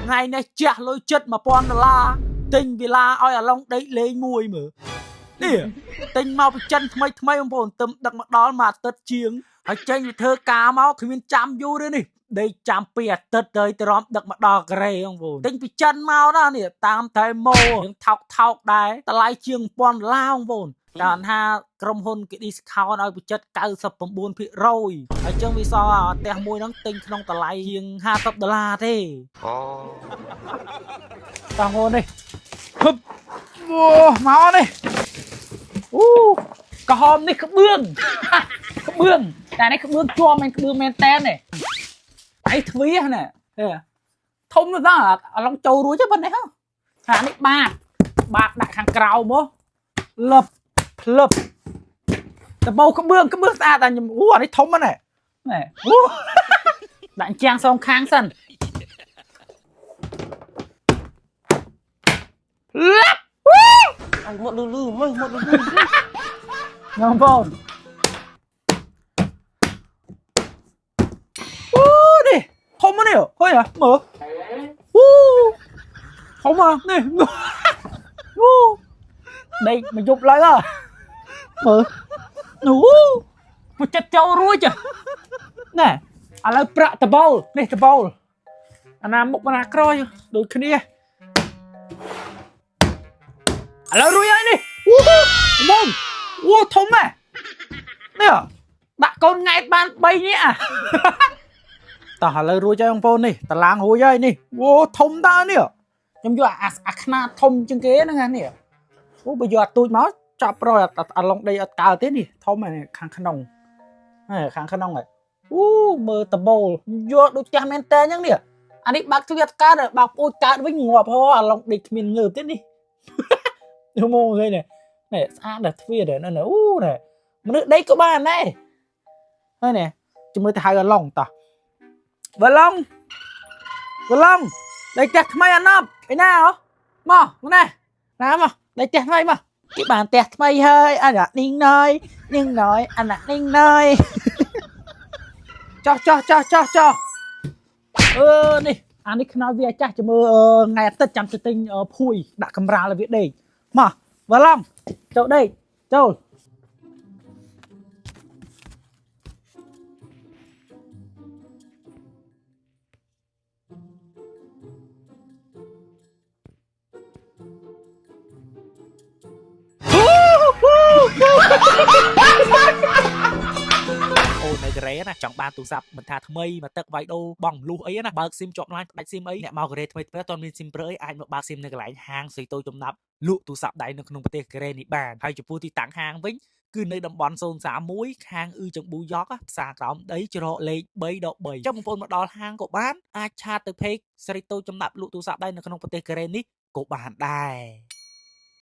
ngày nay chả lôi chất mà pon la tình vì la oi ở long đấy lấy mùi mở nè tình mau bị chân thay ông bồn tâm đặc mặt đó mà tật chiếng ở trên thơ cá máu khi mình chăm vô đấy nè đây chăm bịa tật tới từ đó đặc mặt đỏ gầy ông bồn tình bị chân mau đó nè tam thấy mồ những thọc đấy ta lại chiêng pon la ông bồn đàn haក្រុមហ៊ុនគេ discount ឲ្យបច្ចិត99%ហើយចឹងវាសផ្ទះមួយហ្នឹងទិញក្នុងតម្លៃជាង$50ទេអូតាងនេះហឹបមកនេះអូក្រហមនេះក្បឿងតែនេះក្បឿងជាប់មិនក្បឿងមែនតែនទេឯទ្វាណែធំទៅដល់អាឡុងចូលរួចទេប៉ុណ្ណេះអានេះបាតដាក់ខាងក្រៅមកលឹបតែបោក្បឿងស្អាតតែខ្ញុំអានេះធំហ្នឹងណែដាក់ជាងសងខាងសិនឡាប់អញមកលឺមើលមកលឺបងប្អូននេះធំហ្នឹងហុយមើលធំនេះដេកមកយប់ឡើយមើលមកចិត្តចូលរួចណែឥឡូវប្រាក់តបូលនេះតបូលអាណាមុខអាណាក្រោយដូចគ្នាឥឡូវរួចហើយនេះបងធំនេះដាក់កូនង៉ែតបាន3នាក់តោះឥឡូវរួចហើយបងប្អូននេះតឡាងរួចហើយនេះធំតើនេះខ្ញុំយកអាខ្នាតធំជាងគេហ្នឹងនេះបើយកទូចមកចាប់ប្រយអាឡុងដីអត់កើទេនេះធំហ្នឹងខាងក្នុងហើយមើលតបូលយកដូចចាស់មែនតើអញ្ចឹងនេះអានេះបាក់ទ្វារកើតបាក់ពូជកើតវិញងាប់ហោអាឡុងដីគ្មានងើបទេនេះយកមកឃើញនេះស្អាតដល់ទ្វារនេះណែមនុស្សដីក៏បានដែរហើយនេះជំនួយទៅហៅអាឡុងតោះអាឡុងដីផ្ទះថ្មីអាណប់ឯណាហ៎មកណែមកដីផ្ទះថ្មីមកគេបានផ្ទះថ្មីហើយអាណានីងណយអាណានីងណយចោះនេះអានេះខ្នើយវាចាស់ចាំមើលថ្ងៃអាទិត្យចាំទៅទិញភួយដាក់កំរាលឲ្យវាដេកមកវ៉ាឡងចូលដេកចូលអូននៅកូរ៉េណាចង់បានទូរស័ព្ទមិនថាថ្មីមកទឹកវាយដូរបងលុះអីណាបើកស៊ីមជាប់ឡានផ្ដាច់ស៊ីមអីអ្នកមកកូរ៉េថ្មីអត់មានស៊ីមប្រើអីអាចមកបើកស៊ីមនៅកន្លែងហាងស្រីតូចចំណាប់លក់ទូរស័ព្ទដៃនៅក្នុងប្រទេសកូរ៉េនេះបានហើយចំពោះទីតាំងហាងវិញគឺនៅតំបន់031ខាងចង្ប៊ូយ៉កផ្សារក្រោមដីច្រកលេខ3/3ចាំបងប្អូនមកដល់ហាងក៏បានអាចឆាតទៅเพจស្រីតូចចំណាប់លក់ទូរស័ព្ទដៃនៅក្នុងប្រទេសកូរ៉េនេះក៏បានដែរ